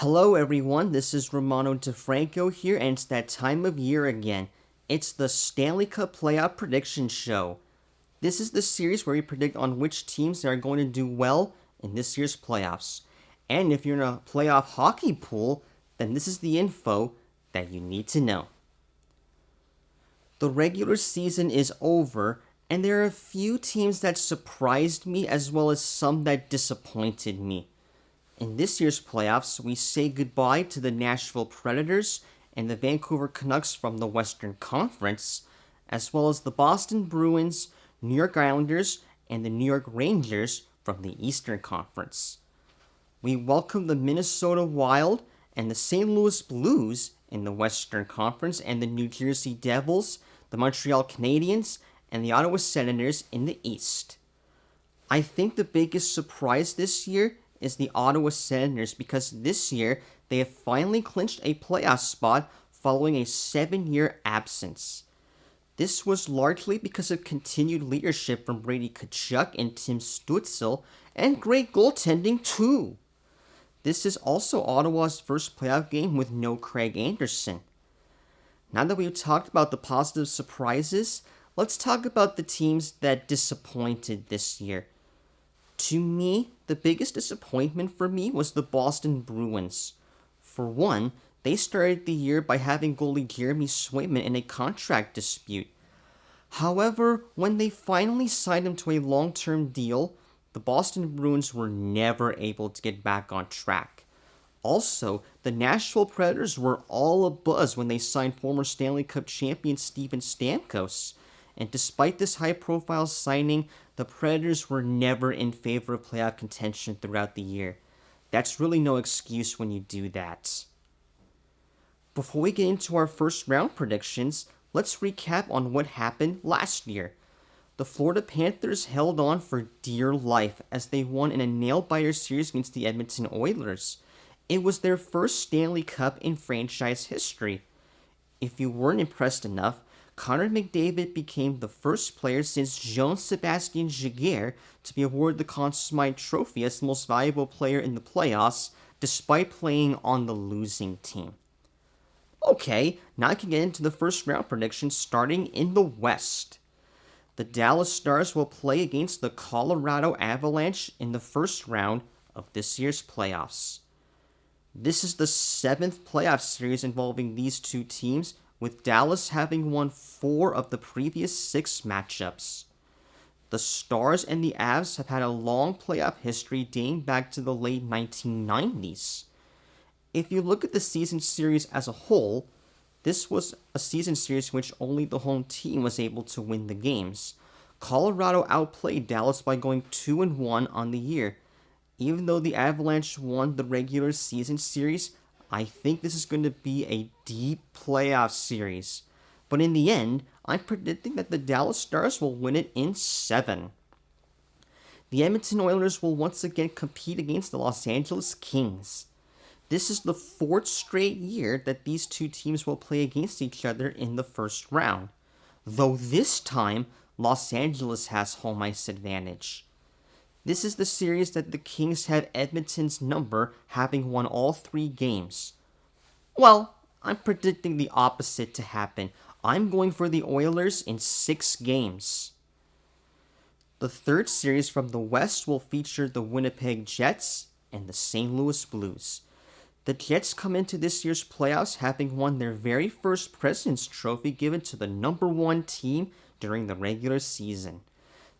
Hello everyone, this is Romano DeFranco here, and it's that time of year again. It's the Stanley Cup Playoff Predictions show. This is the series where we predict on which teams are going to do well in this year's playoffs. And if you're in a playoff hockey pool, then this is the info that you need to know. The regular season is over, and there are a few teams that surprised me as well as some that disappointed me. In this year's playoffs, we say goodbye to the Nashville Predators and the Vancouver Canucks from the Western Conference, as well as the Boston Bruins, New York Islanders, and the New York Rangers from the Eastern Conference. We welcome the Minnesota Wild and the St. Louis Blues in the Western Conference, and the New Jersey Devils, the Montreal Canadiens, and the Ottawa Senators in the East. I think the biggest surprise this year is the Ottawa Senators, because this year they have finally clinched a playoff spot following a 7-year absence. This was largely because of continued leadership from Brady Tkachuk and Tim Stützle, and great goaltending too. This is also Ottawa's first playoff game with no Craig Anderson. Now that we've talked about the positive surprises, let's talk about the teams that disappointed this year. To me, the biggest disappointment for me was the Boston Bruins. For one, they started the year by having goalie Jeremy Swayman in a contract dispute. However, when they finally signed him to a long-term deal, the Boston Bruins were never able to get back on track. Also, the Nashville Predators were all abuzz when they signed former Stanley Cup champion Steven Stamkos. And despite this high-profile signing, the Predators were never in favor of playoff contention throughout the year. That's really no excuse when you do that. Before we get into our first round predictions, let's recap on what happened last year. The Florida Panthers held on for dear life as they won in a nail-biter series against the Edmonton Oilers. It was their first Stanley Cup in franchise history. If you weren't impressed enough, Connor McDavid became the first player since Jean-Sébastien Giguère to be awarded the Conn Smythe Trophy as the most valuable player in the playoffs, despite playing on the losing team. Okay, now I can get into the first round predictions starting in the West. The Dallas Stars will play against the Colorado Avalanche in the first round of this year's playoffs. This is the 7th playoff series involving these two teams, with Dallas having won 4 of the previous 6 matchups. The Stars and the Avs have had a long playoff history dating back to the late 1990s. If you look at the season series as a whole, this was a season series in which only the home team was able to win the games. Colorado outplayed Dallas by going 2-1 on the year. Even though the Avalanche won the regular season series, I think this is going to be a deep playoff series. But in the end, I'm predicting that the Dallas Stars will win it in 7. The Edmonton Oilers will once again compete against the Los Angeles Kings. This is the 4th straight year that these two teams will play against each other in the first round, though this time Los Angeles has home ice advantage. This is the series that the Kings have Edmonton's number, having won all 3 games. Well, I'm predicting the opposite to happen. I'm going for the Oilers in 6 games. The third series from the West will feature the Winnipeg Jets and the St. Louis Blues. The Jets come into this year's playoffs having won their very first President's Trophy given to the number 1 team during the regular season.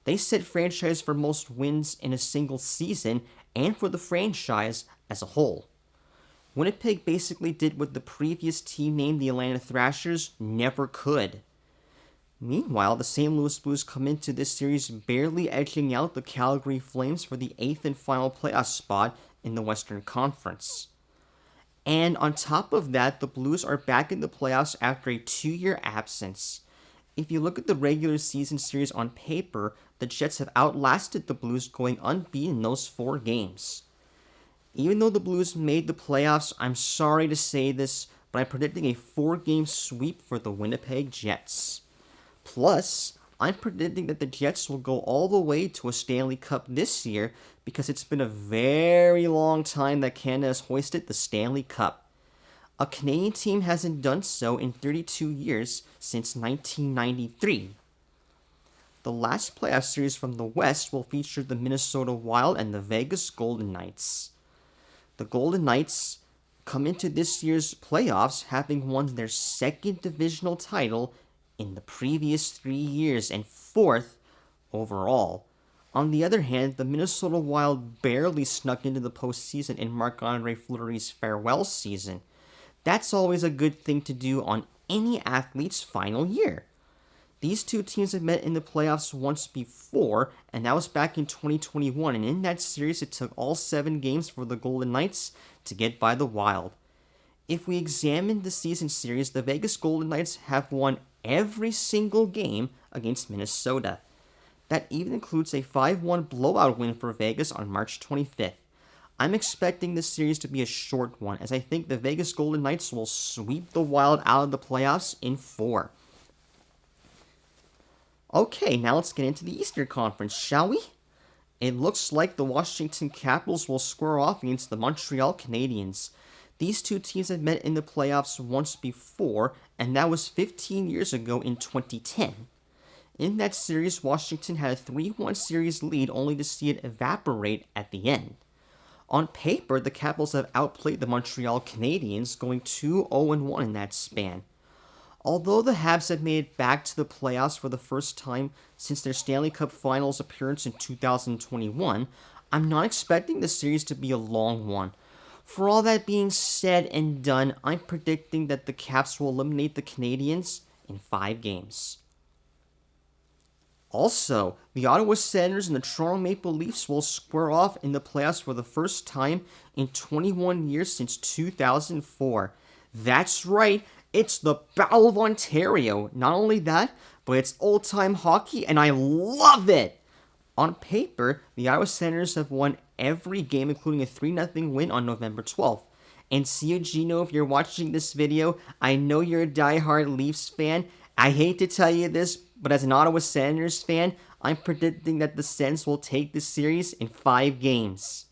They set franchise for most wins in a single season and for the franchise as a whole. Winnipeg basically did what the previous team named the Atlanta Thrashers never could. Meanwhile, the St. Louis Blues come into this series barely edging out the Calgary Flames for the 8th and final playoff spot in the Western Conference. And on top of that, the Blues are back in the playoffs after a 2-year absence. If you look at the regular season series on paper, the Jets have outlasted the Blues, going unbeaten in those 4 games. Even though the Blues made the playoffs, I'm sorry to say this, but I'm predicting a 4-game sweep for the Winnipeg Jets. Plus, I'm predicting that the Jets will go all the way to a Stanley Cup this year because it's been a very long time that Canada has hoisted the Stanley Cup. A Canadian team hasn't done so in 32 years since 1993. The last playoff series from the West will feature the Minnesota Wild and the Vegas Golden Knights. The Golden Knights come into this year's playoffs having won their second divisional title in the previous 3 years and fourth overall. On the other hand, the Minnesota Wild barely snuck into the postseason in Marc-Andre Fleury's farewell season. That's always a good thing to do on any athlete's final year. These two teams have met in the playoffs once before, and that was back in 2021, and in that series it took all 7 games for the Golden Knights to get by the Wild. If we examine the season series, the Vegas Golden Knights have won every single game against Minnesota. That even includes a 5-1 blowout win for Vegas on March 25th. I'm expecting this series to be a short one, as I think the Vegas Golden Knights will sweep the Wild out of the playoffs in 4. Okay, now let's get into the Eastern Conference, shall we? It looks like the Washington Capitals will square off against the Montreal Canadiens. These two teams have met in the playoffs once before, and that was 15 years ago in 2010. In that series, Washington had a 3-1 series lead only to see it evaporate at the end. On paper, the Capitals have outplayed the Montreal Canadiens, going 2-0-1 in that span. Although the Habs have made it back to the playoffs for the first time since their Stanley Cup Finals appearance in 2021, I'm not expecting the series to be a long one. For all that being said and done, I'm predicting that the Caps will eliminate the Canadiens in 5 games. Also, the Ottawa Senators and the Toronto Maple Leafs will square off in the playoffs for the first time in 21 years since 2004. That's right, it's the Battle of Ontario. Not only that, but it's old-time hockey, and I love it! On paper, the Ottawa Senators have won every game, including a 3-0 win on November 12th. And Cio Gino, if you're watching this video, I know you're a diehard Leafs fan. I hate to tell you this, but as an Ottawa Senators fan, I'm predicting that the Sens will take this series in 5 games.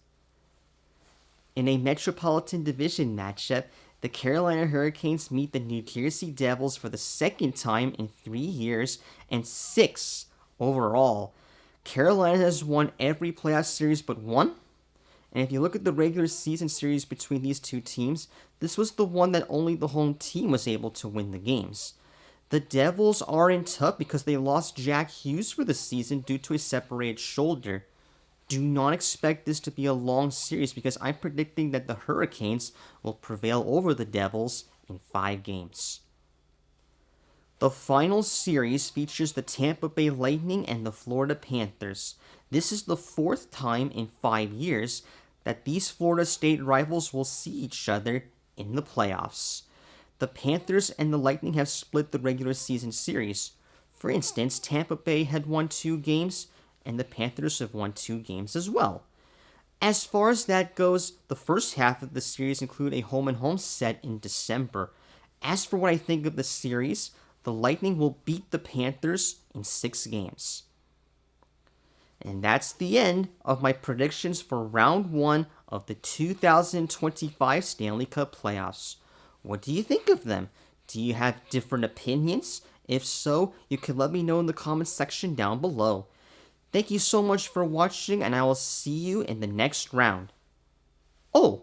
In a Metropolitan Division matchup, the Carolina Hurricanes meet the New Jersey Devils for the second time in 3 years and 6 overall. Carolina has won every playoff series but one. And if you look at the regular season series between these two teams, this was the one that only the home team was able to win the games. The Devils are in tough because they lost Jack Hughes for the season due to a separated shoulder. Do not expect this to be a long series because I'm predicting that the Hurricanes will prevail over the Devils in 5 games. The final series features the Tampa Bay Lightning and the Florida Panthers. This is the 4th time in 5 years that these Florida State rivals will see each other in the playoffs. The Panthers and the Lightning have split the regular season series. For instance, Tampa Bay had won 2 games, and the Panthers have won 2 games as well. As far as that goes, the first half of the series include a home-and-home set in December. As for what I think of the series, the Lightning will beat the Panthers in 6 games. And that's the end of my predictions for Round 1 of the 2025 Stanley Cup Playoffs. What do you think of them? Do you have different opinions? If so, you can let me know in the comments section down below. Thank you so much for watching, and I will see you in the next round. Oh,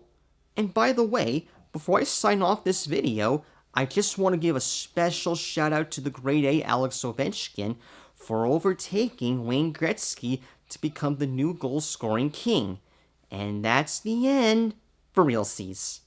and by the way, before I sign off this video, I just want to give a special shout out to the grade A Alex Ovechkin for overtaking Wayne Gretzky to become the new goal-scoring king. And that's the end for realsies.